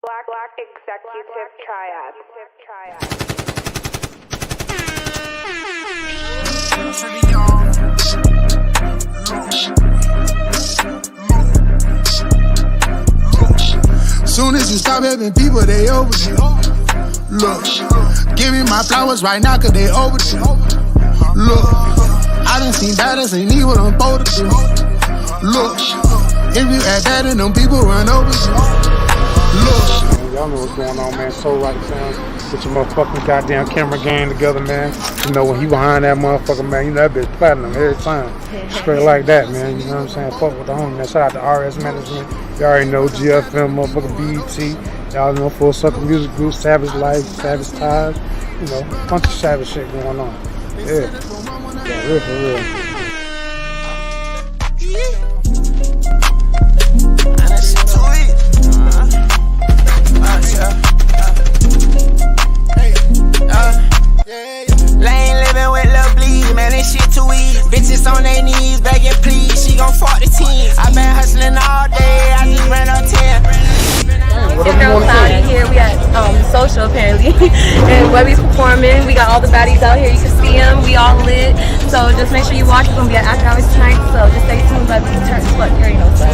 Black Executive Triad. Soon as you stop helping people, they overdue. Look, give me my flowers right now, cause they overdue. Look, I done seen battles, ain't need what I'm supposed to do. Look, if you add that in, them people run over you. Look. Y'all know what's going on, man. So right sounds. Get your motherfucking goddamn camera gang together, man. You know, when he behind that motherfucker, man, you know that bitch platinum every time. Straight like that, man. You know what I'm saying? Fuck with the homie, man. Shout out to RS Management. You already know GFM, motherfucking BET. Y'all know Full Circle Music Group, Savage Life, Savage Ties. You know, bunch of savage shit going on. Yeah. Yeah, real for real. Lane living with Lil Bleed, man, this shit too easy. Bitches on their knees begging please, she gon' fuck the team. I been hustling all day, I just ran up 10. It's your girl Cloudy here. We at Social apparently, and Webby's performing. We got all the baddies out here. You can see them. We all lit. So just make sure you watch. It's gonna be at after hours tonight. So just stay tuned. But turn what you already know. So.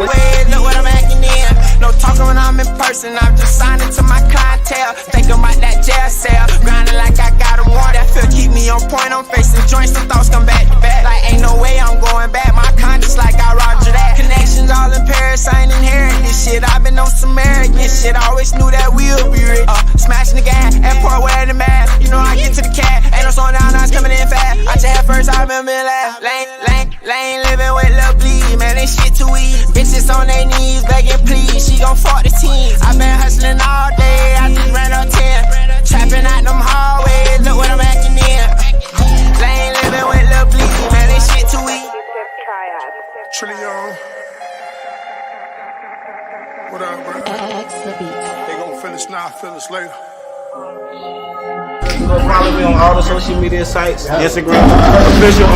Wait, look what I'm acting in. No talking when I'm in person. I'm just signing to my clientele. Thinking about that jail cell. Grinding like I got a warrant. That feel keep me on point. I'm facing joints. Some thoughts come back to back. Like ain't no way I'm going back. My conscience like I roger that. Connections all in Paris. I ain't inherit this shit. I've been on some arrogant shit. I always knew that we'll be rich. Smashing the gas. Airport wearing the mask. You know I get to the cat. Ain't no slowing down. Now it's coming in fast. I just had first. I remember last. Lane living with Lil Bleed. Man, this shit too easy. Bitches on their knees begging please. She gon' fuck the team. I been hustling all day. I just ran up 10. Trapping out them hallways. Look what I'm acting in. Lane living with Lil Bleed. Man, this shit too easy. Trillion. What up, bro? They gon' feel us now, feel us later. You can follow me on all the social media sites, Instagram, official_Chewy,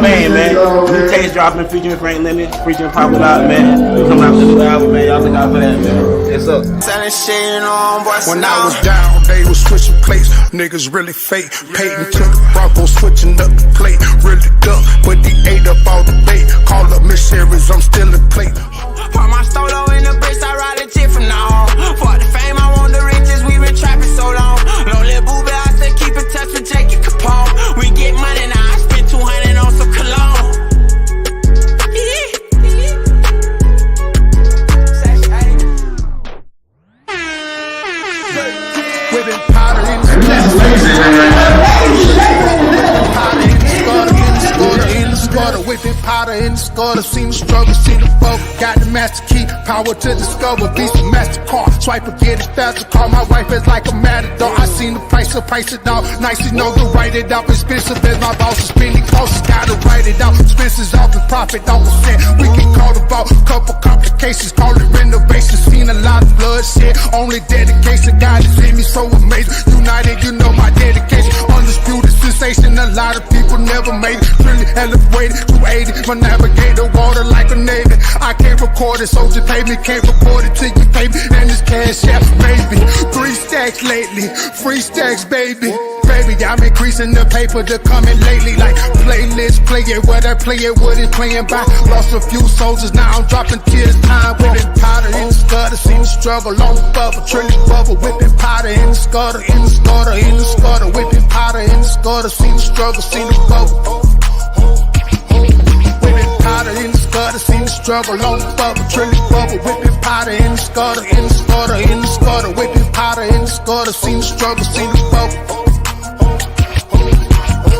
man. New taste dropping, featuring Frank Lemon, featuring Pop It Out, man. We coming out with a new album, man. Y'all look out for that, man. It's up. Selling shit on, boy. When I was down, they was switching plates. Niggas really fake. Peyton took Bronco, switching up the plate. Really duck, but he ate up all the bait. Call up Miss Harris, I'm still in plate. Put my stolo in the bricks, I ride a jet from now on. For the fame, I want the riches, we been trapping so long. No little boo, but I still keep in touch with Jackie Capone. We get money now, I spent 200 on some cologne. Whipping powder in the whipping powder in the scutter, seen the struggle, seen the bubble, got the master key, power to discover, beats the master car, swipe or get it faster, call my wife is like a matador, I seen the price, so price it down, nicely know to write it out, expensive as my boss is spending costs, gotta write it out, expenses off the profit, off percent, we can call about couple complications, call it renovation, seen a lot of bloodshed, only dedication, God is in me, so amazing, united, you know my dedication, undisputed sensation, a lot of people never made it, really elevated, 280, my navigator, water like a navy, I can't record it, so just pay me, can't report it till you pay me, and this cash app, baby, 3 stacks lately, free stacks, baby, I'm increasing the paper to coming lately, like playlist, play it, what I play it, what it's playing by, lost a few soldiers, now I'm dropping tears, time, whipping powder in the gutter, seen the struggle, on the bubble, trillion bubble, whipping powder in the scutter, in the scutter, in the scutter, whipping powder in the scutter, seen the struggle, seen the bubble. Powder in the scutter, seen the struggle on the bubble, trillion bubble, whipping powder in the scutter, in the scutter, in the scutter, whipping powder in the scutter, seen the struggle, seen the bubble.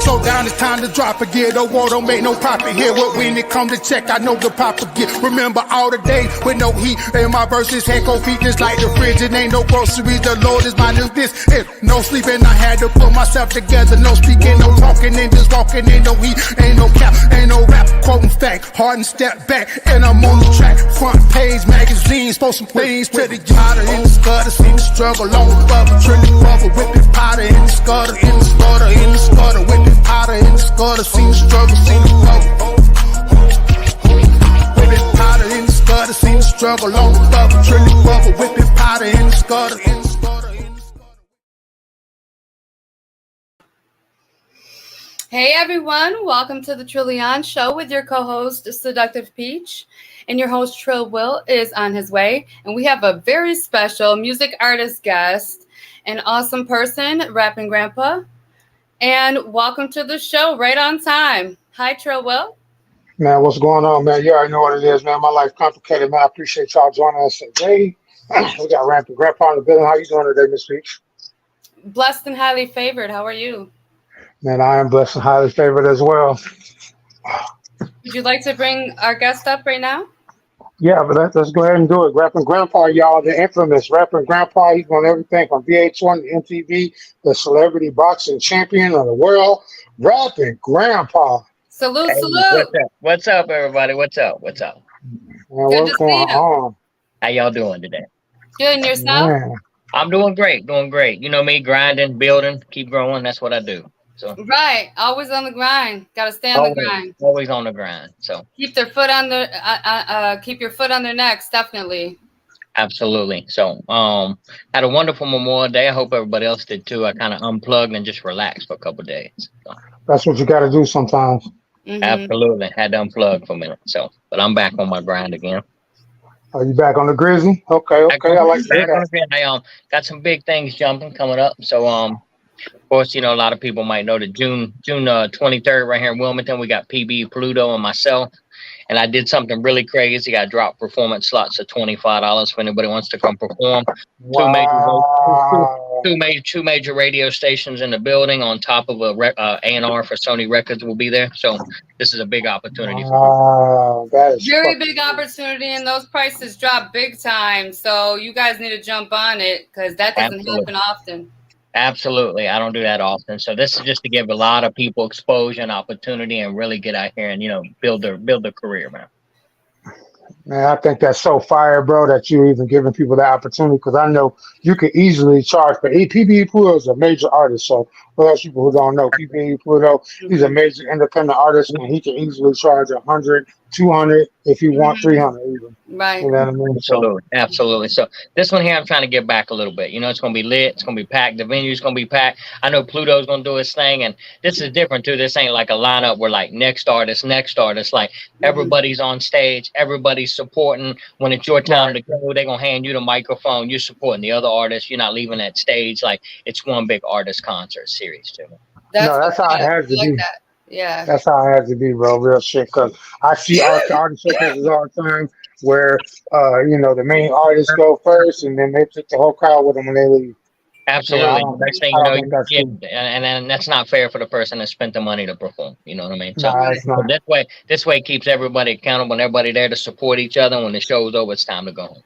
So down, it's time to drop it, get no war, don't make no profit here. What when it come to check, I know the pop get. Remember all the days with no heat, and my verses had cold feet just like the fridge. It ain't no groceries, the Lord is my new this. No sleeping, I had to put myself together. No speaking, no talking, and just walking. Ain't no heat, ain't no cap, ain't no rap. Quoting fact, hard and step back, and I'm on the track. Front page magazines, post some things to the powder in the scutter, seen the struggle on the bubble, trillion bubble, whipping powder in the scutter, in the scutter, in the scutter, whipping powder in the scutter, seen the struggle, seen the bubble, whipping powder in the scutter. gutter, seen the struggle on the bubble, trilling bubble, whipping powder in the scutter. Hey everyone, welcome to the Trillion Show with your co-host Seductive Peach, and your host Trill Will is on his way, and we have a very special music artist guest, an awesome person, Rapping Grandpa, and welcome to the show right on time. Hi Trill Will. Man, what's going on, man? You already know what it is, man. My life complicated, man. I appreciate y'all joining us today. We got Rampant Grandpa in the building. How you doing today, Miss Peach? Blessed and highly favored. How are you? Man, I am blessed and highly favored as well. Would you like to bring our guest up right now? Yeah, but let's go ahead and do it. Rapping Grandpa, y'all, the infamous Rapping Grandpa. He's on everything from VH1 to MTV, the celebrity boxing champion of the world. Rapping Grandpa. Salute, Hey, salute. What's up, everybody? What's up? Man, Good what's to going see you. on? How y'all doing today? Good, and yourself? Man. I'm doing great, doing great. You know me, grinding, building, keep growing. That's what I do. So Right, always on the grind. Got to stay on the grind. always on the grind. So Keep their foot on the keep your foot on their necks, definitely. absolutely. So had a wonderful Memorial Day. I hope everybody else did too. I kind of unplugged and just relaxed for a couple of days. So, That's what you got to do sometimes. Mhm. absolutely, had to unplug for a minute. So, but I'm back on my grind again. Are you back on the Grizzly? Okay, I like that. I got some big things jumping coming up. So of course, you know, a lot of people might know that June 23rd right here in Wilmington, we got PB Pluto and myself. And I did something really crazy. I dropped performance slots at $25 for anybody who wants to come perform. Wow. Two major radio stations in the building on top of a A&R for Sony Records will be there. So this is a big opportunity for Wow, that is Very big opportunity, and those prices drop big time. So you guys need to jump on it because that doesn't happen often. Absolutely. I don't do that often. So this is just to give a lot of people exposure and opportunity and really get out here and, you know, build their career, man. Man, I think that's so fire, bro, that you're even giving people the opportunity, because I know you could easily charge. But PB Pluto is a major artist, so for those people who don't know, PB Pluto, he's a major independent artist, and he can easily charge 100, 200 if you want 300 even. Right. You know what I mean? Absolutely. Absolutely. So this one here, I'm trying to get back a little bit. You know, it's going to be lit. It's going to be packed. The venue's going to be packed. I know Pluto's going to do his thing. And this is different, too. This ain't like a lineup where, like, next artist. Like, everybody's on stage. Everybody's supporting. When it's your time to go, they're going to hand you the microphone. You're supporting the other artists. You're not leaving that stage. Like, it's one big artist concert series, too. That's how it has to be. That. Yeah. That's how it has to be, bro. Real shit. Because I see artist showcases all the time where, you know, the main artists go first and then they take the whole crowd with them when they leave. Absolutely. Next thing you know, and then that's not fair for the person that spent the money to perform. You know what I mean? So, it's not. this way it keeps everybody accountable and everybody there to support each other. When the show's over, it's time to go home.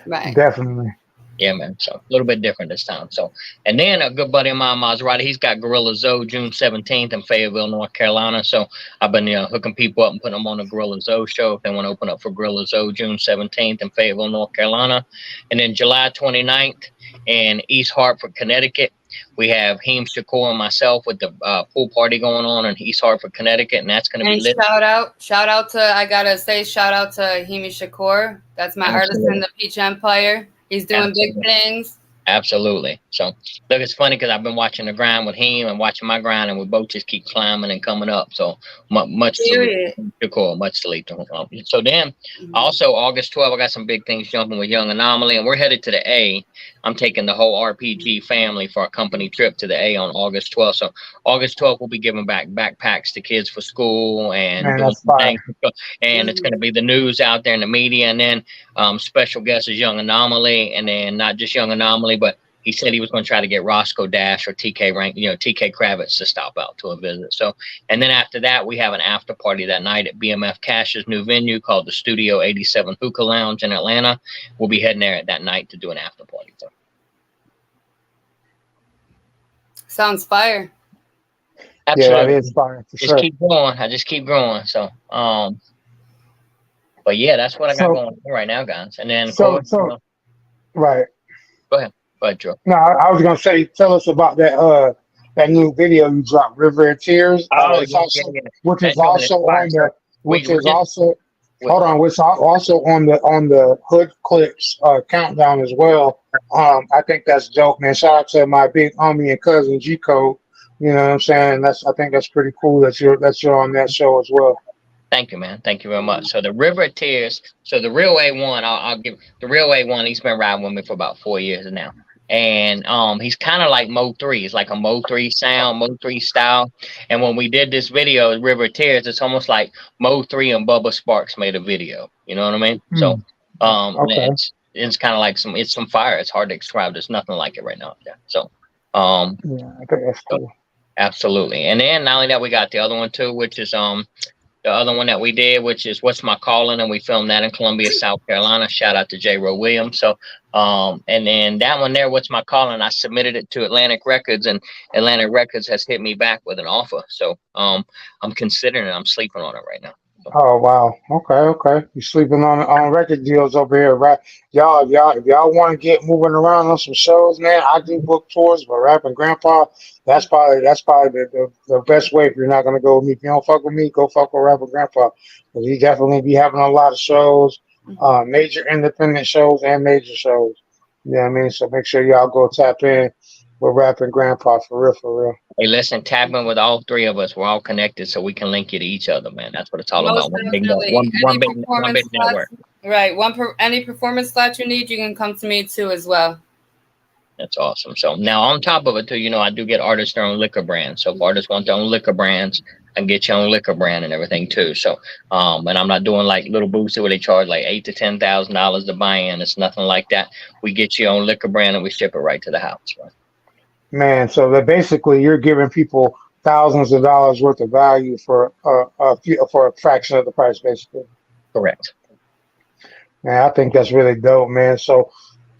Right. Definitely. Yeah, man. So a little bit different this time. So, and then a good buddy of mine, Maserati, he's got Gorilla Zoe June 17th in Fayetteville, North Carolina. So I've been hooking people up and putting them on the Gorilla Zoe show if they want to open up for Gorilla Zoe June 17th in Fayetteville, North Carolina. And then July 29th in East Hartford, Connecticut, we have Heem Shakur and myself with the pool party going on in East Hartford, Connecticut, and that's going to be lit. Shout out to Heem Shakur. That's my artist in the Peach Empire. He's doing big things. Absolutely. So, look, it's funny because I've been watching the grind with him and watching my grind, and we both just keep climbing and coming up. So, much to lead to. So then, also August 12th, I got some big things jumping with Young Anomaly, and we're headed to the A. I'm taking the whole RPG family for a company trip to the A on August 12th. So, August 12th, we'll be giving back backpacks to kids for school and doing things. And it's going to be the news out there in the media, and then special guest is Young Anomaly, and then not just Young Anomaly, but he said he was going to try to get Roscoe Dash or TK Kravitz to stop out to a visit. So, and then after that, we have an after party that night at BMF Cash's new venue called the Studio 87 Hookah Lounge in Atlanta. We'll be heading there that night to do an after party. So. Sounds fire. Absolutely. Yeah, it is fire for sure. Keep going. I just keep growing. So, but yeah, that's what I got going on right now, guys. And then, right. Go ahead. Go ahead, Joe. No, I was gonna say, tell us about that that new video you dropped, River of Tears. Which is also Hold on, which also on the Hood Clips countdown as well. I think that's dope, man. Shout out to my big homie and cousin G Code. You know what I'm saying? I think that's pretty cool that you're on that show as well. Thank you, man. Thank you very much. So the River of Tears. So the real A1, I'll give the real A1. He's been riding with me for about 4 years now, and he's kind of like Mo 3. It's like a Mo 3 sound, Mo 3 style. And when we did this video, River of Tears, it's almost like Mo 3 and Bubba Sparks made a video. You know what I mean? So Okay. it's kind of like some fire. It's hard to describe. There's nothing like it right now. Yeah. So Yeah, I think that's cool. absolutely. And then not only that, we got the other one too, which is the other one that we did, which is What's My Calling, and we filmed that in Columbia, South Carolina. Shout out to J. Rowe Williams. So and then that one there, What's My Calling, I submitted it to Atlantic Records, and Atlantic Records has hit me back with an offer. So I'm considering it. I'm sleeping on it right now. Oh wow. Okay. You sleeping on record deals over here, right? Y'all, if y'all want to get moving around on some shows, man, I do book tours, but Rapping Grandpa, that's probably the best way. If you're not gonna go with me, if you don't fuck with me, go fuck with Rapping Grandpa, because he definitely be having a lot of shows, major independent shows and major shows. You know what I mean? So make sure y'all go tap in with Rapping Grandpa for real. Hey, listen, tap in with all three of us. We're all connected, so we can link you to each other, man. That's what it's all about. One big network. Right. Any performance slot you need, you can come to me too as well. That's awesome. So now on top of it too, I do get artists their own liquor brands. So if artists want their own liquor brands, I can get your own liquor brand and everything too. So and I'm not doing like little boosted where they charge like $8,000 to $10,000 to buy in. It's nothing like that. We get your own liquor brand and we ship it right to the house, right? Man, so that basically you're giving people thousands of dollars worth of value for a fraction of the price, basically. Correct. Man, I think that's really dope, man. So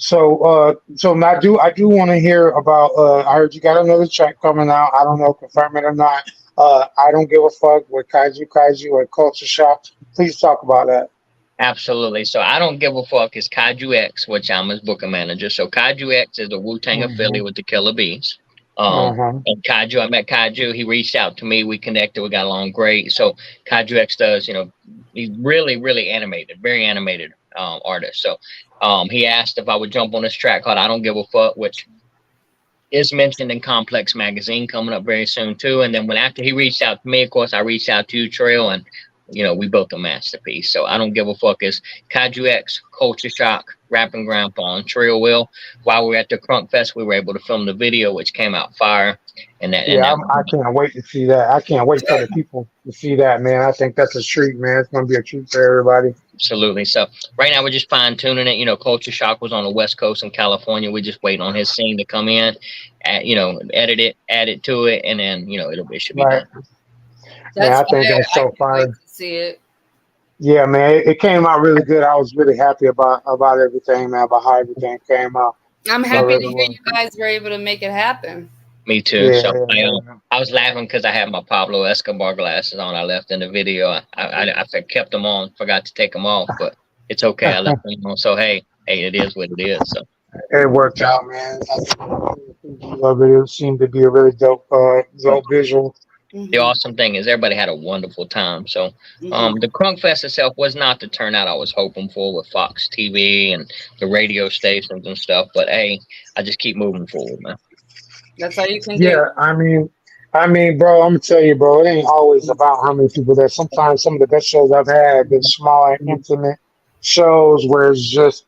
now I do want to hear about. I heard you got another track coming out. I don't know, confirm it or not. I don't give a fuck with Kaiju and Culture Shock. Please talk about that. Absolutely. So I don't give a fuck is Kaiju X, which I'm his booking manager. So Kaiju X is the Wu-Tang affiliate with the Killer Bees. And Kaiju, I met Kaiju. He reached out to me. We connected. We got along great. So Kaiju X does, he's really, really animated, very animated artist. So he asked if I would jump on this track called I Don't Give a Fuck, which is mentioned in Complex Magazine coming up very soon too. And then after he reached out to me, of course, I reached out to you, Trail, and we built a masterpiece. So I Don't Give a Fuck is Kaiju X, Culture Shock, Rapping Grandpa, and Trill Will. While we were at the Crunk Fest, we were able to film the video, which came out fire. I can't wait to see that. I can't wait for the people to see that, man. I think that's a treat, man. It's going to be a treat for everybody. Absolutely. So right now we're just fine tuning it. Culture Shock was on the West Coast in California. We're just waiting on his scene to come in, edit it, add it to it, and then it should be done. Yeah, I think that's so fun. See it. Yeah, man, it came out really good. I was really happy about everything, man, about how everything came out. I'm happy to hear you guys were able to make it happen. Me too. Yeah, so I was laughing because I had my Pablo Escobar glasses on. I left in the video. I kept them on, forgot to take them off, but it's okay. I left them on. So hey, it is what it is. So it worked out, man. It seemed to be a really dope visual. The awesome thing is everybody had a wonderful time. So the Crunk Fest itself was not the turnout I was hoping for with Fox TV and the radio stations and stuff. But hey, I just keep moving forward, man. That's all you can do. Yeah, I mean, bro, I'm gonna tell you, bro, it ain't always about how many people there. Sometimes some of the best shows I've had have been small and intimate shows where it's just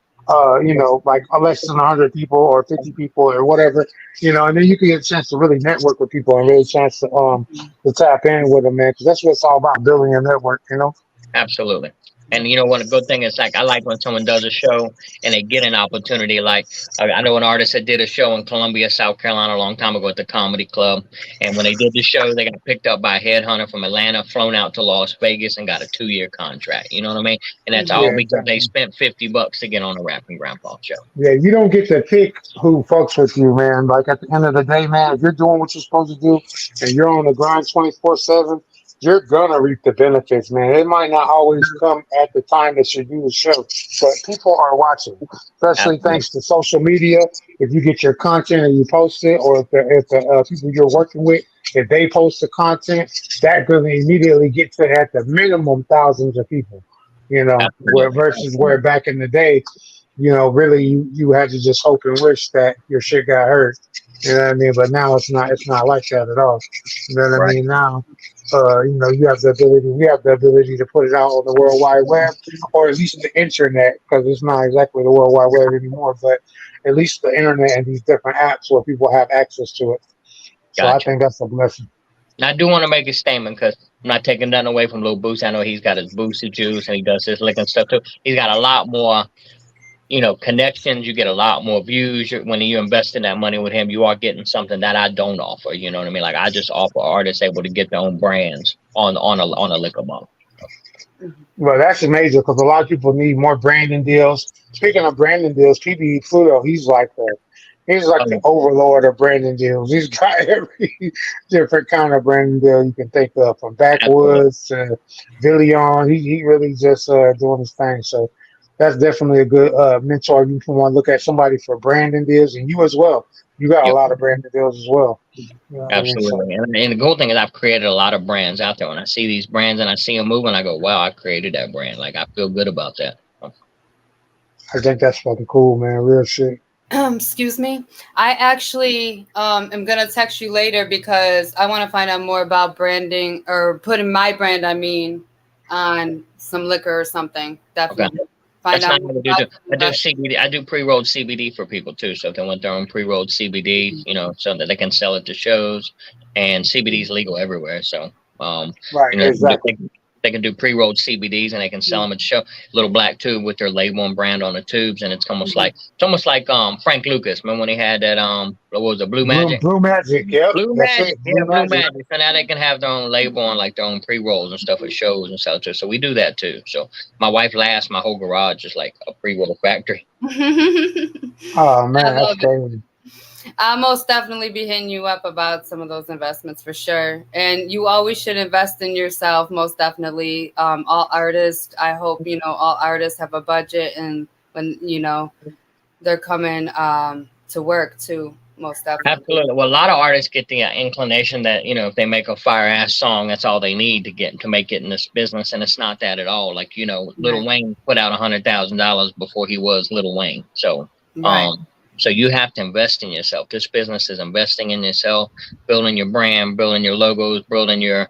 like less than 100 people or 50 people or whatever, and then you can get a chance to really network with people and really chance to tap in with them, man, because that's what it's all about, building a network, Absolutely. And what a good thing is, like, I like when someone does a show and they get an opportunity. Like, I know an artist that did a show in Columbia, South Carolina a long time ago at the Comedy Club. And when they did the show, they got picked up by a headhunter from Atlanta, flown out to Las Vegas, and got a 2-year contract. You know what I mean? And that's all because they spent $50 to get on a Rapping Grandpa show. Yeah, you don't get to pick who fucks with you, man. Like, at the end of the day, man, if you're doing what you're supposed to do and you're on the grind 24/7, you're gonna reap the benefits, man. It might not always come at the time that you do the show, but people are watching, especially thanks to social media. If you get your content and you post it, or if the people you're working with, if they post the content, that gonna immediately get to at the minimum thousands of people. You know, where versus where back in the day, you know, really you had to just hope and wish that your shit got heard. You know what I mean? But now it's not like that at all. You know what I Right. mean? Now, you know, we have the ability to put it out on the World Wide Web, or at least the internet, because it's not exactly the World Wide Web anymore, but at least the internet and these different apps where people have access to it. So I Gotcha. think that's a blessing. Now, I do want to make a statement because I'm not taking nothing away from Lil Boosie. I know he's got his Boosie juice and he does his licking stuff too. He's got a lot more, you know, connections. You get a lot more views. When you invest in that money with him, you are getting something that I don't offer. You know what I mean? Like I just offer artists able to get their own brands on a liquor bottle. Well, that's amazing because a lot of people need more branding deals. Speaking of branding deals, PB Pluto, he's like the overlord of branding deals. He's got every different kind of branding deal you can think of, from Backwoods to Villion. He really just doing his thing. So that's definitely a good mentor. You can want to look at somebody for branding deals, and you as well. You got a lot of branding deals as well. You know what I mean? So, Absolutely. And the cool thing is I've created a lot of brands out there. When I see these brands and I see them moving, I go, wow, I created that brand. Like I feel good about that. I think that's fucking cool, man. Real shit. Excuse me. I actually am gonna text you later because I want to find out more about branding or putting my brand, I mean, on some liquor or something. Definitely. Okay. Find That's out not more what I do. about I do CBD. I do pre-rolled CBD for people too. So if they want their own pre-rolled CBD, you know, so that they can sell it to shows. And CBD is legal everywhere. So Right, you know, exactly. they can do pre-rolled CBDs and they can sell them at the show. Little black tube with their label and brand on the tubes, and it's almost like Frank Lucas. Remember when he had that what was it, Blue Magic? Blue Magic, yep. Blue That's Magic, it. yeah, Blue Magic. So now they can have their own label on like their own pre-rolls and stuff at shows and stuff too. So we do that too. So my wife laughs, my whole garage is like a pre-roll factory. Oh man, that's crazy. I'll most definitely be hitting you up about some of those investments for sure. And you always should invest in yourself, most definitely. All artists, I hope, you know, all artists have a budget and when, you know, they're coming to work too, most definitely. Absolutely. Well, a lot of artists get the inclination that, you know, if they make a fire ass song, that's all they need to make it in this business. And it's not that at all. Like, you know, Lil Wayne put out $100,000 before he was Lil Wayne. So, so you have to invest in yourself. This business is investing in yourself, building your brand, building your logos, building your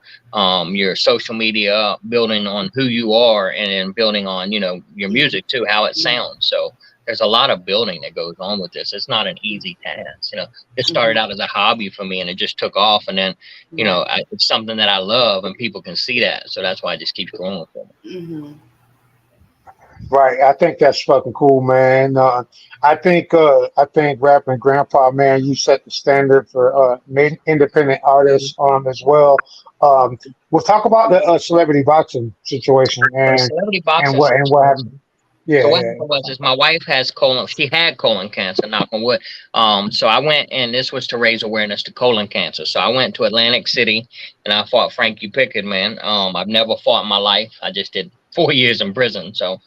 social media, building on who you are, and then building on, you know, your music too, how it sounds. So there's a lot of building that goes on with this. It's not an easy task. You know, it started out as a hobby for me and it just took off. And then, you know, it's something that I love and people can see that. So that's why it just keeps growing for me. Right, I think that's fucking cool, man. I think rapping Grandpa, man, you set the standard for independent artists as well. We'll talk about the celebrity boxing situation and celebrity boxing and what happened. Yeah. So what happened was is my wife has she had colon cancer, knock on wood. So I went, and this was to raise awareness to colon cancer. So I went to Atlantic City and I fought Frankie Pickett, man. I've never fought in my life. I just did 4 years in prison. So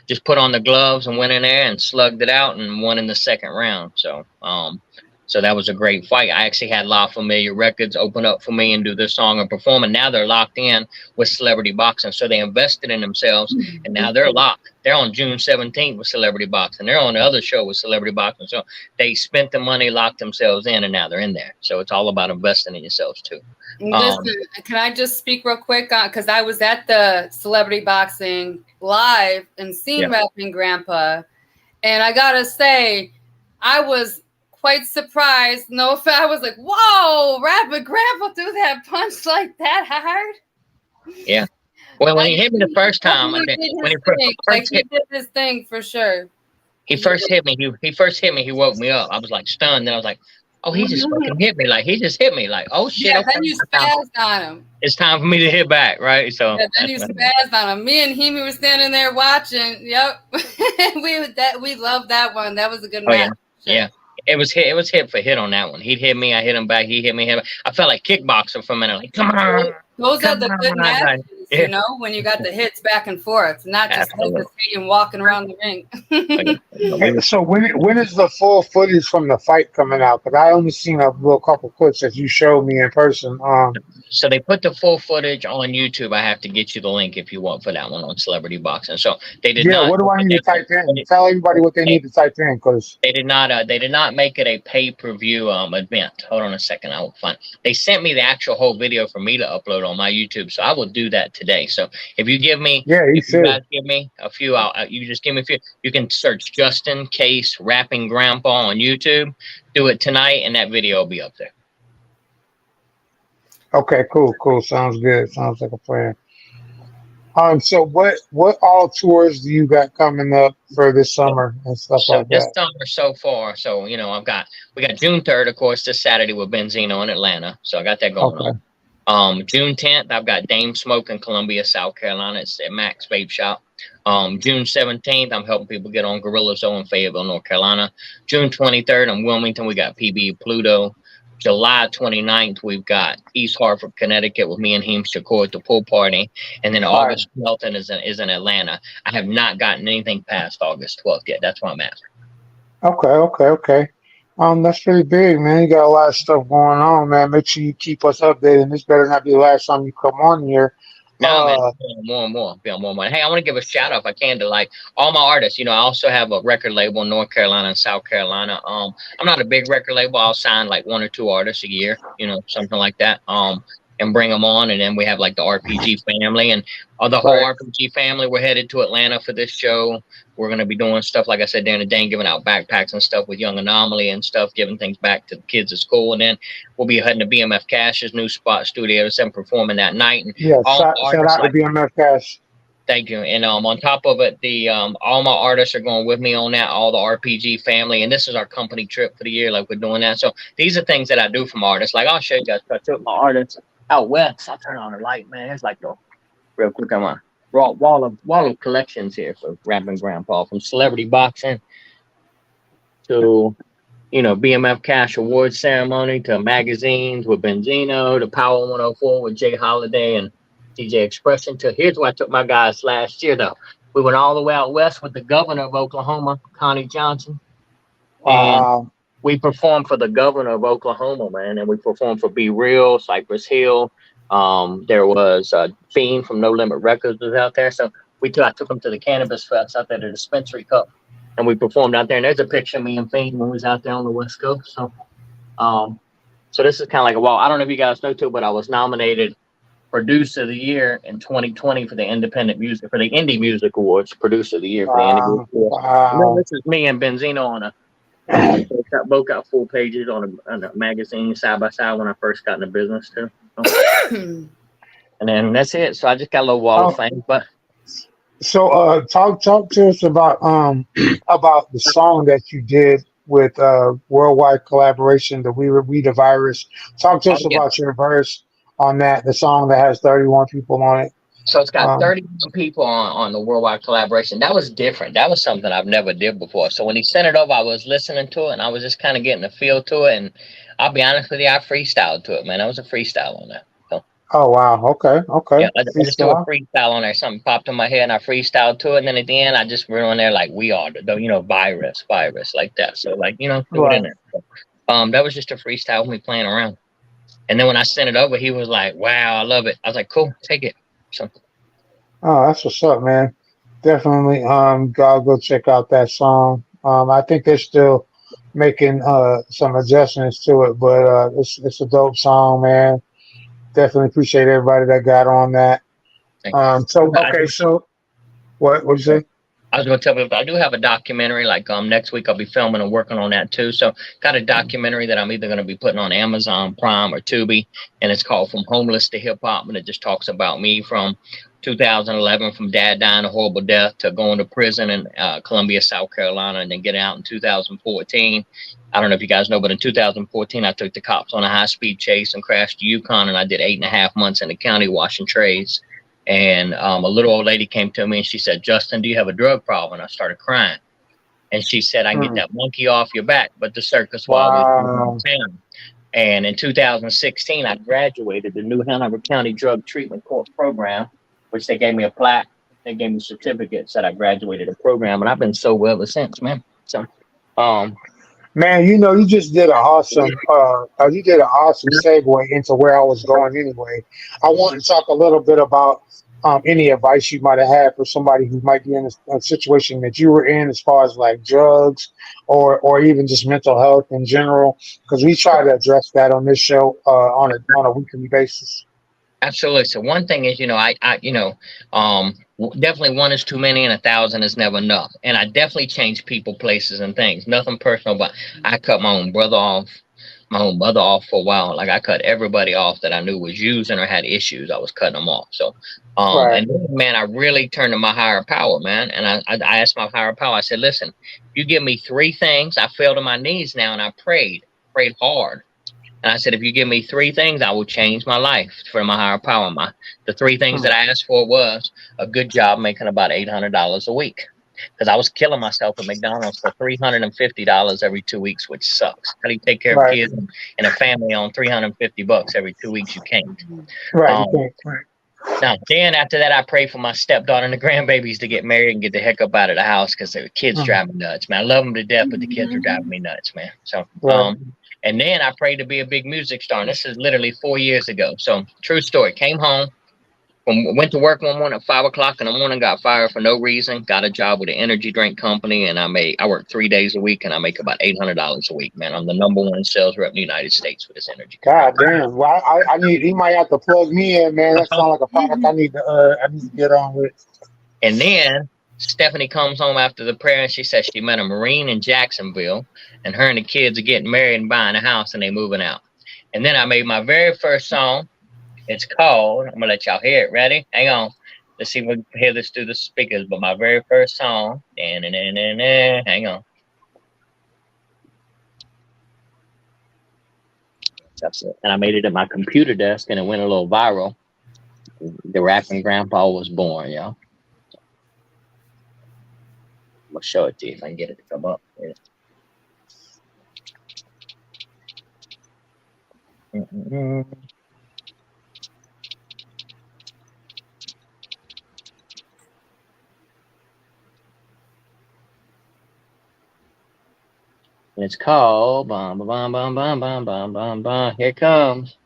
just put on the gloves and went in there and slugged it out and won in the second round. So so that was a great fight. I actually had La Familia Records open up for me and do this song and perform. And now they're locked in with Celebrity Boxing. So they invested in themselves and now they're locked. They're on June 17th with Celebrity Boxing. They're on the other show with Celebrity Boxing. So they spent the money, locked themselves in, and now they're in there. So it's all about investing in yourselves too. Listen, can I just speak real quick? Because I was at the Celebrity Boxing live and seen Rapping Grandpa. And I got to say, I was quite surprised. No offense, I was like, whoa, Rapping Grandpa threw that punch like that hard? Yeah. Well, when he hit me the first time, he did his thing for sure. He first hit me. He first hit me. He woke me up. I was like stunned. Then I was like, oh, he just fucking hit me. Like he just hit me. Like, oh shit. Yeah, okay. then you spazzed on him. It's time for me to hit back, right? So yeah, then you spazzed on him. Me and Hemi were standing there watching. Yep. we loved that one. That was a good match. Yeah. It was hit for hit on that one. He'd hit me, I hit him back, he hit me, I felt like kickboxer for a minute, like come on. Those are the good matches, you know, when you got the hits back and forth, not just hesitating walking around the ring. So when is the full footage from the fight coming out? Because I only seen a little couple clips that you showed me in person. So they put the full footage on YouTube. I have to get you the link if you want for that one on Celebrity Boxing. So they did not. What do I need to type in? Tell everybody what they need to type in, because they did not make it a pay-per-view event. Hold on a second, I will find. They sent me the actual whole video for me to upload on my YouTube, so I will do that today. So if you give me, you guys give me a few, you just give me a few. You can search Justin Case Rapping Grandpa on YouTube. Do it tonight, and that video will be up there. Okay, cool. Sounds good. Sounds like a plan. So what all tours do you got coming up for this summer and stuff like that? This summer so far, so we got June 3rd, of course, this Saturday with Benzino in Atlanta. So I got that going on. June 10th, I've got Dame Smoke in Columbia, South Carolina. It's at Max Vape Shop. June 17th, I'm helping people get on Gorilla Zone in Fayetteville, North Carolina. June 23rd, in Wilmington, we got PB Pluto. July 29th, we've got East Hartford, Connecticut with me and Heem Shakur at the pool party. And then August 12th is in Atlanta. I have not gotten anything past August 12th yet. That's where I'm at. Okay. That's really big, man. You got a lot of stuff going on, man. Make sure you keep us updated. This better not be the last time you come on here. No, man, more and more. Hey, I want to give a shout out if I can to like all my artists. I also have a record label in North Carolina and South Carolina. I'm not a big record label. I'll sign like 1 or 2 artists a year, something like that. And bring them on. And then we have like the RPG family and the whole RPG family. We're headed to Atlanta for this show. We're going to be doing stuff, like I said, during the day, giving out backpacks and stuff with Young Anomaly and stuff, giving things back to the kids at school. And then we'll be heading to BMF Cash's new spot, Studio 7, performing that night. And shout out to BMF Cash. Thank you. And on top of it, the all my artists are going with me on that, all the RPG family. And this is our company trip for the year, like we're doing that. So these are things that I do from artists. Like I'll show you guys, I took my artists out west. I'll turn on the light, man. It's like the real quick. I'm on wall of collections here for Rapping Grandpa, from Celebrity Boxing to BMF Cash Awards ceremony to magazines with Benzino to Power 104 with Jay Holiday and DJ Expression. To here's where I took my guys last year though. We went all the way out west with the governor of Oklahoma, Connie Johnson. And we performed for the governor of Oklahoma, man, and we performed for Be Real, Cypress Hill. There was Fiend from No Limit Records was out there. So I took them to the Cannabis Fest out there, the Dispensary Cup, and we performed out there. And there's a picture of me and Fiend when we was out there on the West Coast. So, so this is kind of like I don't know if you guys know too, but I was nominated Producer of the Year in 2020 for the Indie Music Awards. Producer of the Year for the Indie Music Awards. This is me and Benzino on both got full pages on a magazine side by side when I first got in the business too. And then that's it. So I just got a little wall of fame. But so talk to us about the song that you did with worldwide collaboration, the We the Virus. Talk to us about your verse on that, the song that has 31 people on it. So it's got 31 people on the worldwide collaboration. That was different. That was something I've never did before. So when he sent it over, I was listening to it and I was just kind of getting a feel to it. And I'll be honest with you, I freestyled to it, man. That was a freestyle on that. So, oh, wow. Okay. Yeah, I just do a freestyle on there. Something popped in my head and I freestyled to it. And then at the end, I just went on there like we are, virus like that. So like, threw it in there. So, that was just a freestyle with me playing around. And then when I sent it over, he was like, wow, I love it. I was like, cool, take it. So. Oh, that's what's up, man. Definitely go check out that song. I think they're still making some adjustments to it, but it's a dope song, man. Definitely appreciate everybody that got on that. So what'd you say? I was going to tell people I do have a documentary. Like next week, I'll be filming and working on that too. So got a documentary that I'm either going to be putting on Amazon Prime or Tubi, and it's called From Homeless to Hip Hop, and it just talks about me from 2011, from dad dying a horrible death to going to prison in Columbia, South Carolina, and then getting out in 2014. I don't know if you guys know, but in 2014, I took the cops on a high-speed chase and crashed the Yukon, and I did 8.5 months in the county washing trays. And a little old lady came to me and she said, Justin, do you have a drug problem? And I started crying. And she said, I can get that monkey off your back, but the circus will always be in town. And in 2016, I graduated the New Hanover County Drug Treatment Court Program, which they gave me a plaque. They gave me certificates that I graduated the program. And I've been so well ever since, man. So Man, you just did an awesome segue into where I was going anyway. I want to talk a little bit about any advice you might have had for somebody who might be in a situation that you were in, as far as like drugs or even just mental health in general, because we try to address that on this show on a weekly basis. Absolutely. So one thing is, definitely one is too many and 1,000 is never enough. And I definitely change people, places, and things. Nothing personal, but I cut my own brother off, my own mother off for a while. Like I cut everybody off that I knew was using or had issues. I was cutting them off. So, Right. and then, man, I really turned to my higher power, man. And I asked my higher power. I said, listen, you give me 3 things. I fell to my knees now, and I prayed hard. And I said, if you give me 3 things, I will change my life for my higher power. The 3 things that I asked for was a good job making about $800 a week. Because I was killing myself at McDonald's for $350 every 2 weeks, which sucks. How do you take care of kids and a family on $350 every 2 weeks? You can't. Right. Now, then after that, I prayed for my stepdaughter and the grandbabies to get married and get the heck up out of the house, because the kids drive me nuts, man. I love them to death, but the kids are driving me nuts, man. So, and then I prayed to be a big music star. And this is literally 4 years ago. So true story. Came home, went to work one morning at 5 o'clock in the morning, got fired for no reason, got a job with an energy drink company. And I work 3 days a week and I make about $800 a week, man. I'm the #1 sales rep in the United States for this energy company. God damn. Well, you might have to plug me in, man. That sounds like a product I need to get on with. And then Stephanie comes home after the prayer and she says she met a Marine in Jacksonville, and her and the kids are getting married and buying a house and they moving out. And then I made my very first song. It's called, I'm gonna let y'all hear it. Ready? Hang on. Let's see if we can hear this through the speakers. But my very first song, hang on. That's it. And I made it at my computer desk and it went a little viral. The Rapping Grandpa was born, y'all. I'm gonna show it to you if I can get it to come up. It's called Bum Bum Bum Bum Bum Bum Bum Bum. Here it comes.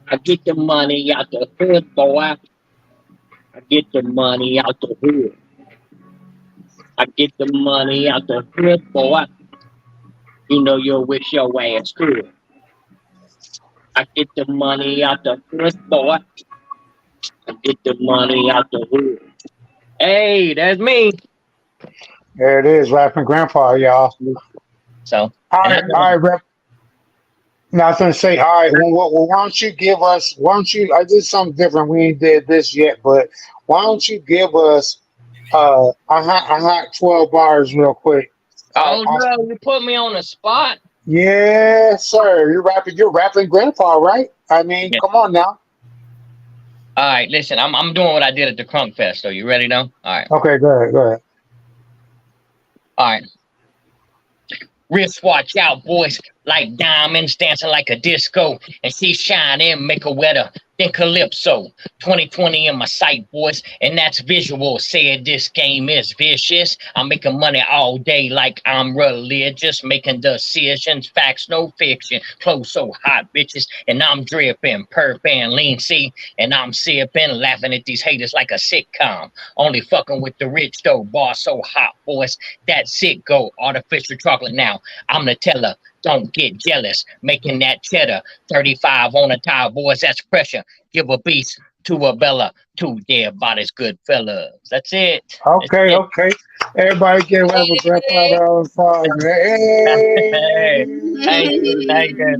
I get the money out the hood, boy. I get the money out the hood. I get the money out the hood, boy. You know you'll wish your ass could. I get the money out the hood, boy. I get the money out the hood. Hey, that's me. There it is, Rapping Grandpa, y'all. So, all right, Rep. Now I was gonna say, all right. Well, why don't you give us? I did something different. We ain't did this yet, but why don't you give us a hot 12 bars real quick? Oh no, you put me on the spot. Yeah, sir. You're rapping Grandpa, right? I mean, Come on now. All right, listen. I'm doing what I did at the Crunk Fest. So you ready now? All right. Okay, go ahead. All right. Wrist watch out, boys, like diamonds dancing like a disco. And she shining, make her wetter than Calypso. 2020 in my sight, boys, and that's visual. Said this game is vicious. I'm making money all day like I'm religious. Making decisions, facts, no fiction. Clothes so hot, bitches, and I'm dripping. Perp and lean, see, and I'm sipping. Laughing at these haters like a sitcom. Only fucking with the rich, though. Bar so hot, boys. That sick go. Artificial chocolate now. I'm the teller. Don't get jealous. Making that cheddar. 35 on a tire, boys. That's pressure. Give a beast to a Bella. 2 dead bodies, good fellas. That's it. Okay. Everybody get Rapping Grandpa. Hey.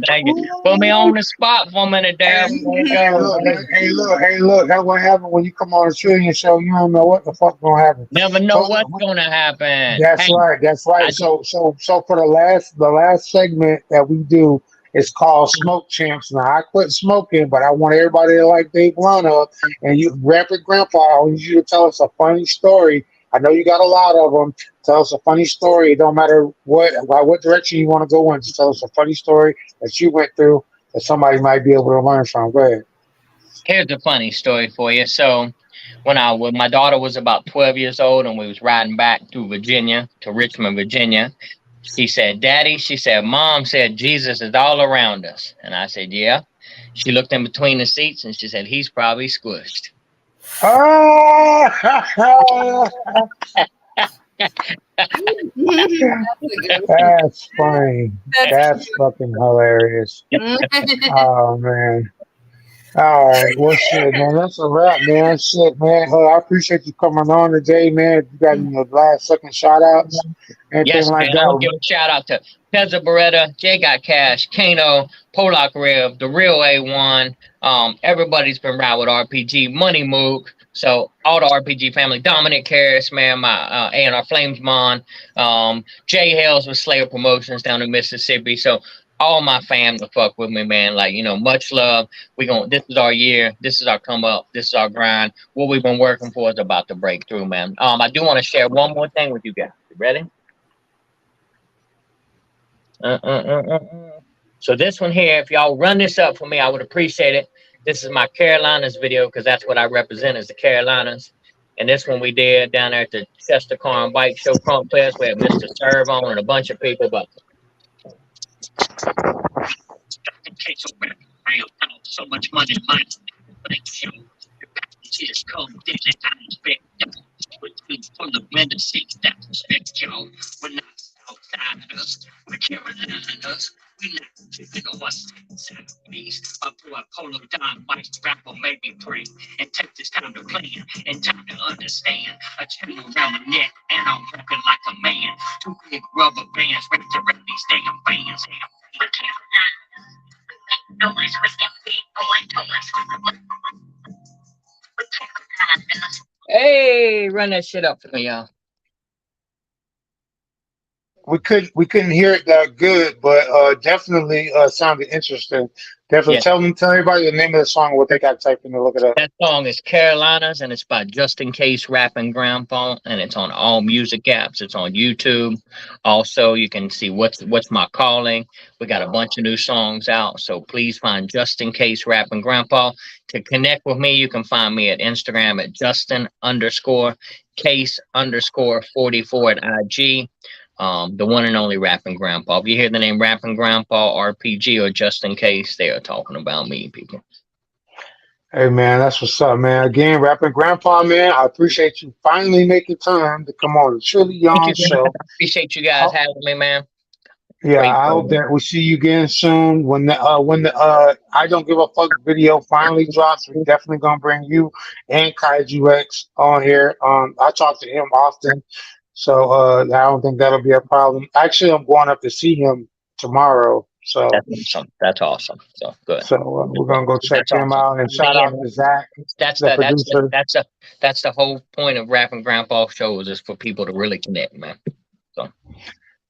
Thank you. Put me on the spot for a minute there. Hey, look. That's what happened when you come on a Trillion show. You don't know what the fuck gonna happen. Never know what's gonna happen. That's right. So for the last segment that we do, it's called Smoke Champs. Now I quit smoking, but I want everybody to like Dave Blunt up. And you, Rapping Grandpa, I want you to tell us a funny story. I know you got a lot of them. Tell us a funny story. It don't matter what direction you want to go in. Just tell us a funny story that you went through that somebody might be able to learn from. Go ahead. Here's a funny story for you. So when my daughter was about 12 years old and we was riding back through Virginia to Richmond, Virginia. She said, "Daddy," she said, "Mom said Jesus is all around us." And I said, "Yeah." She looked in between the seats and she said, "He's probably squished." Oh, that's funny. That's fucking hilarious. Oh man. All right. Well, shit, man. That's a wrap, man. Shit, man. I appreciate you coming on today, man. You got any last second shout outs? Anything Yes, like man. I want to that? give a shout out to Pezza Beretta, Jay Got Cash, Kano, Polak Rev, The Real A1. Everybody's been right with RPG, Money Mook. So all the RPG family, Dominic Harris, man, my A&R Flames Mon, Jay Hales with Slayer Promotions down in Mississippi. So all my fam to fuck with me, man. Like, much love. This is our year. This is our come up. This is our grind. What we've been working for is about to break through, man. I do want to share one more thing with you guys. You ready? So this one here, if y'all run this up for me, I would appreciate it. This is my Carolinas video because that's what I represent as the Carolinas. And this one we did down there at the Chester Car and Bike Show Crunk Fest. We had Mr. Serve on and a bunch of people, but so much money, just come daily. I expect from the window seats that respect y'all. We're not outsiders, we're Carolinas. We not living on us sideways. Up to a polo dime, white rapper made me pray and take this time to plan and time to understand. A chain around my neck and I'm walking like a man. Two big rubber bands wrapped around these damn bands. Hey, run that shit up for me, y'all. We couldn't hear it that good, but definitely sounded interesting. Definitely Yeah. tell everybody the name of the song, what they got to type in to look it up. That song is Carolinas, and it's by Just In Case Rapping Grandpa, and it's on all music apps. It's on YouTube. Also, you can see what's my calling. We got a bunch of new songs out, so please find Just In Case Rapping Grandpa. To connect with me, you can find me at Instagram at Justin_Case_44 at IG. The one and only Rapping Grandpa. If you hear the name Rapping Grandpa, RPG, or Just In Case, they are talking about me, people. Hey man, that's what's up, man. Again, Rapping Grandpa, man. I appreciate you finally making time to come on the Truly Young Show. I appreciate you guys having me, man. Yeah, Great I hope that we'll see you again soon. When the I Don't Give a Fuck video finally drops, we're definitely gonna bring you and Kaiju X on here. I talk to him often, so I don't think that'll be a problem. Actually, I'm going up to see him tomorrow. So that's awesome. So good. So we're gonna go check him out and shout out to Zach. That's the producer. producer. That's the whole point of Rapping Grandpa shows is for people to really connect, man. So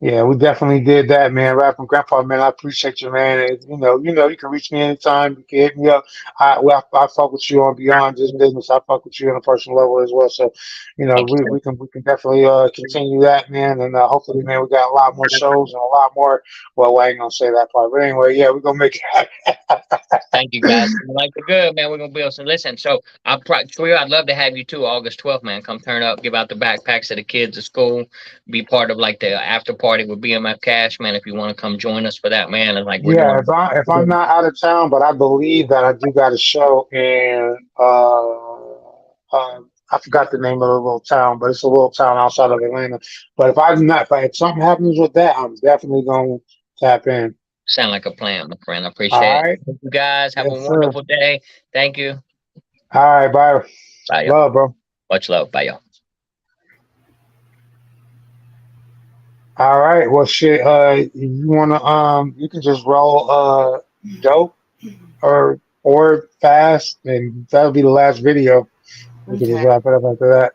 yeah, we definitely did that, man. Rapping Grandpa, man, I appreciate you, man. And, you can reach me anytime. You can hit me up. I fuck with you on Beyond Just Business. I fuck with you on a personal level as well. So, we can definitely continue that, man. And hopefully, man, we got a lot more shows and a lot more. Well, I ain't gonna say that part, but anyway, yeah, we're gonna make it happen. Thank you, guys. Like the good, man. We're gonna build some. Listen, so I'd love to have you too, August 12th, man. Come turn up, give out the backpacks to the kids at school, be part of like the after party with BMF Cash, man. If you want to come join us for that, man. And like, if I'm not out of town, but I believe that I do got a show in I forgot the name of the little town, but it's a little town outside of Atlanta. But if something happens with that, I'm definitely gonna tap in. Sound like a plan, my friend. I appreciate it. Thank you guys. Have a wonderful day. Thank you. All right, bye. Bye, y'all. Love, bro. Much love. Bye, y'all. All right. Well, shit. You wanna you can just roll dope or fast, and that'll be the last video. We can just wrap it up after that.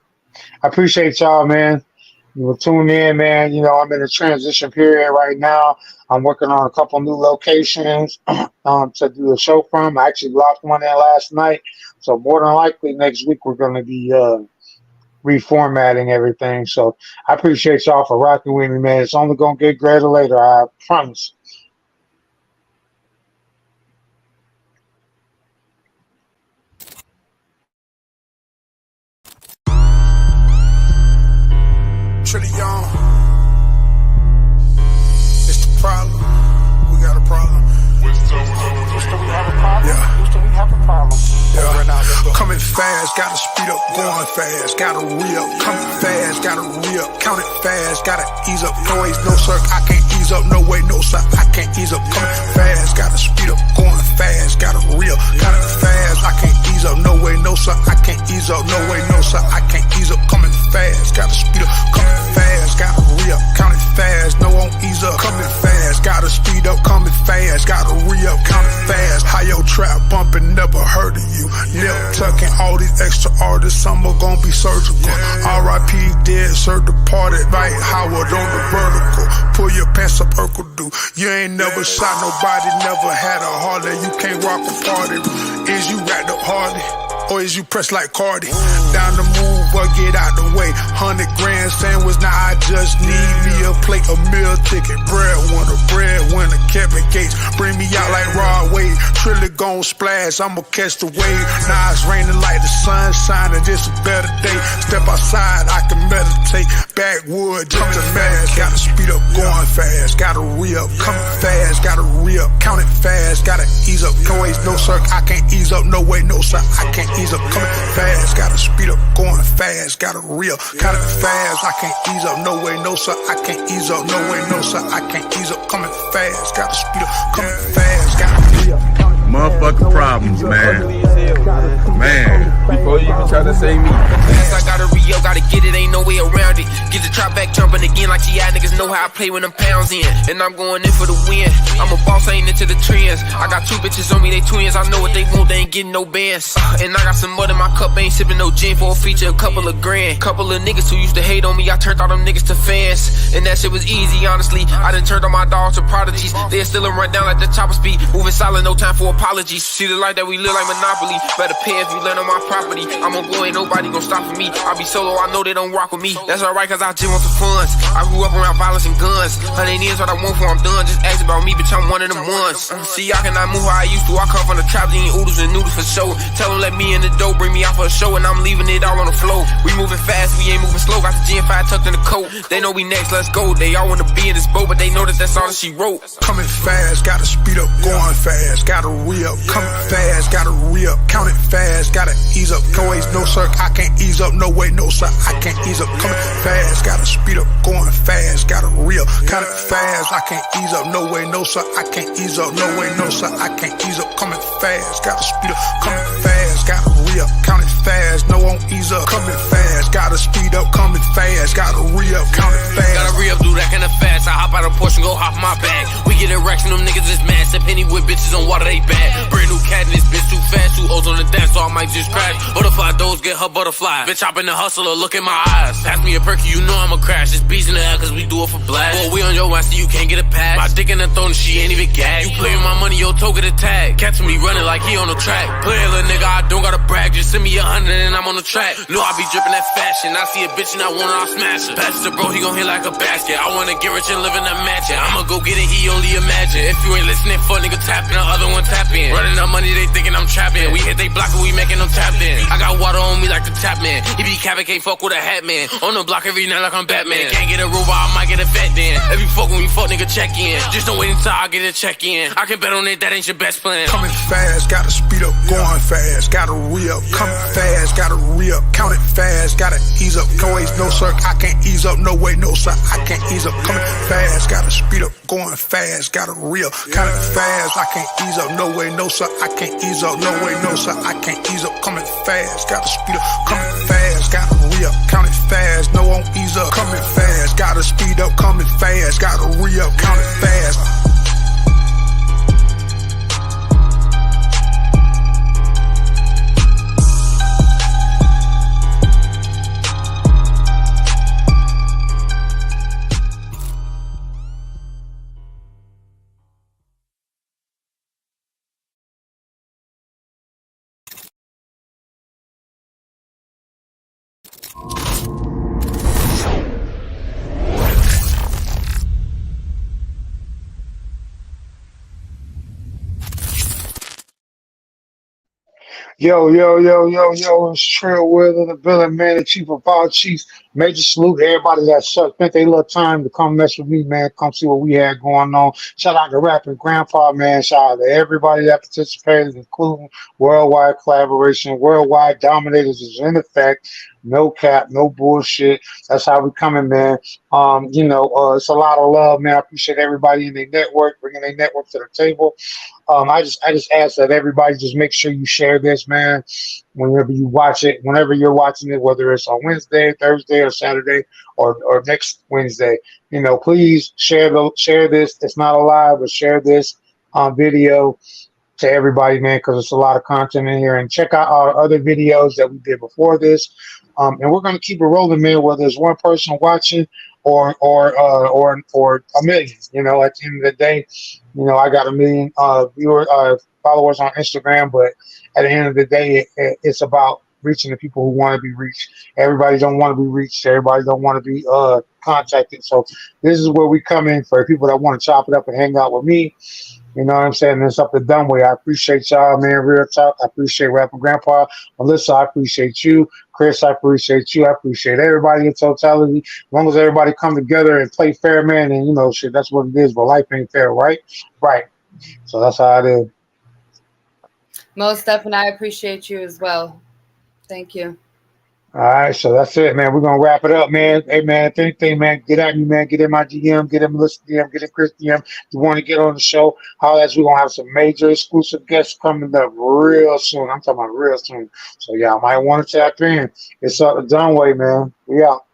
I appreciate y'all, man. You were tuning in, man. I'm in a transition period right now. I'm working on a couple new locations to do a show from. I actually locked one in last night. So more than likely next week we're going to be reformatting everything. So I appreciate y'all for rocking with me, man. It's only going to get greater later. I promise. trillion. It's the problem. We got a problem. Houston, we have a problem. Yeah. Houston, we have a problem. Yeah. Coming fast, gotta speed up, going fast, gotta re-up. Coming fast, gotta re-up. Count it fast, gotta ease up. No ways, no sir, I can't ease up. No way, no sir, I can't ease up. Coming fast, gotta speed up, going fast, gotta re-up. Count it fast, I can't ease up. No way, no sir, I can't ease up. No way, no sir, I can't ease up. Coming fast, gotta speed up. Coming fast, gotta re-up. Count it fast, no won't ease up. Coming fast, gotta speed up. Coming fast, gotta re-up. Count it fast. How your trap bumping, never heard of you. Nip tucking all these extra artists, some are gonna be surgical. R.I.P. dead, sir departed, right? Howard on the vertical. Pull your pants up, Urkel do. You ain't never shot nobody, never had a Harley. You can't rock a party. Is you racked up Harley? Or is you pressed like Cardi? Down the move, but get out the way. 100 grand sandwich, now I just need me a plate, a meal ticket. Breadwinner, Kevin Gates. Bring me out like Rod Wave. Trilly gon' splash, I'ma catch the wave. Now it's raining like the sun shining, it's a better day. Step outside, I can meditate. Backwood, coming fast, gotta speed up, going fast. Gotta re-up, coming fast, gotta re-up. Count it fast, gotta ease up. No ways, no sir, I can't ease up. No way, no sir, I can't ease up. Coming fast, gotta speed up, going fast. Gotta re-up, count it fast, I can't ease up. No way, no sir, I can't ease up. No way, no sir, I can't ease up. Coming fast, gotta speed up. Coming fast, gotta re-up. Motherfucking problems, man. Man. Before you even try to save me. I gotta re-up, gotta get it, ain't no way around it. Get the trap back jumping again like GI niggas know how I play when them pounds in. And I'm going in for the win. I'm a boss, I ain't into the trends. I got two bitches on me, they twins. I know what they want, they ain't getting no bands. And I got some mud in my cup, ain't sipping no gin for a feature, a couple of grand. Couple of niggas who used to hate on me, I turned all them niggas to fans. And that shit was easy, honestly. I done turned all my dogs to prodigies. They still run down like the chopper speed. Moving silent, no time for apologies. See the life that we live like Monopoly. Better pay if you land on my property. I'm a boy, ain't nobody gon' stop for me. I be solo, I know they don't rock with me. That's alright, cause I just want some funds. I grew up around violence and guns. 100 years what I want for I'm done. Just ask about me, bitch, I'm one of them ones. See, I cannot move how I used to. I come from the trap, eating oodles and noodles for show. Tell them let me in the dough, bring me out for a show, and I'm leaving it all on the floor. We moving fast, we ain't moving slow. Got the G5 tucked in the coat. They know we next, let's go. They all wanna be in this boat, but they know that that's all that she wrote. Coming fast, gotta speed up, going fast, gotta re-up. Coming fast, gotta re-up. Count it fast, gotta ease up. No ways, no sir, I can't ease up. No way, no sir, I can't ease up. Coming fast, gotta speed up, going fast, gotta re-up. Count it fast, I can't ease up. No way, no sir, I can't ease up. No way, no sir, I can't ease up. Coming fast, gotta speed up. Coming fast, gotta re-up. Count it fast, no won't ease up. Coming fast, gotta speed up. Coming fast, gotta re-up. Count it fast. Gotta re-up, do that kinda fast. I hop out of Porsche and go hop my bag. We get erection, them niggas is mad. Step penny with bitches on water, they bad. Brand new cat in this bitch too fast. 2 O's on the dash, so I might just crash. Butterfly doors get her butterfly. Bitch, hop in the hustler, look in my eyes. Pass me a perky, you know I'ma crash. It's beats in the air, cause we do it for blast. Boy, we on your ass, so you can't get a pass. My dick in the throat, and she ain't even gas. You play with my money, your toe get a tag. Catching me running like he on the track. Play a little nigga, I don't gotta brag. Just send me 100 and I'm on the track. No, I be dripping that fashion. I see a bitch and I want her, I'll smash her. Pass it to bro, he gon' hit like a basket. I wanna get rich and live in a mansion. I'ma go get it, he only imagine. If you ain't listening, fuck nigga tap in, the other one tap in. Running up money, they thinking I'm trapping. We hit they block and we making them tap in. I got water on me like the tap man. He be capping, can't fuck with a hat man. On the block every night like I'm Batman. Can't get a robot, I might get a vet then. If you fuck with me, fuck nigga check in. Just don't wait until I get a check in. I can bet on it, that ain't your best plan. Coming fast, gotta speed up, going fast, gotta re-up. Coming fast, gotta re-up. Count it fast, gotta ease up. No ways, no sir, I can't ease up. No way, no sir, I can't ease up. Coming fast, gotta speed up, going fast, gotta re-up. Count it fast, I can't ease up. No way, no sir, I can't ease up. No way, no sir, I can't ease up. Coming fast, gotta speed up. Coming fast, gotta re-up. Count it fast, no won't ease up. Coming fast, gotta speed up. Coming fast, gotta re-up. Count it fast. Yo, it's Trailweather, the villain man, the chief of all chiefs, Major salute to everybody that spent their little time to come mess with me, man. Come see what we had going on. Shout out to Rapping Grandpa, man. Shout out to everybody that participated, including Worldwide Collaboration. Worldwide Dominators is in effect. No cap, no bullshit. That's how we coming, man. It's a lot of love, man. I appreciate everybody in their network, bringing their network to the table. I just ask that everybody just make sure you share this, man. Whenever you watch it, whenever you're watching it, whether it's on Wednesday, Thursday, or Saturday, or next Wednesday, please share this. It's not a live, but share this video to everybody, man, because it's a lot of content in here. And check out our other videos that we did before this. And we're gonna keep it rolling, man. Whether there's one person watching or a million, at the end of the day, I got a million followers on Instagram, but at the end of the day, it's about reaching the people who want to be reached. Everybody don't want to be reached. Everybody don't want to be contacted. So this is where we come in for people that want to chop it up and hang out with me. You know what I'm saying? It's up the dumb way. I appreciate y'all, man. Real talk. I appreciate Rapping Grandpa. Melissa, I appreciate you. Chris, I appreciate you. I appreciate everybody in totality. As long as everybody come together and play fair, man, and shit, that's what it is. But life ain't fair, right? Right. So that's how it is. Most definitely, I appreciate you as well. Thank you. All right, so that's it, man. We're gonna wrap it up, man. Hey, man, if anything, man, get at me, man. Get in my DM, get in Melissa DM, get in Chris DM. If you want to get on the show, we're gonna have some major exclusive guests coming up real soon. I'm talking about real soon. So yeah, I might want to tap in. It's up the dumb way, man. We out.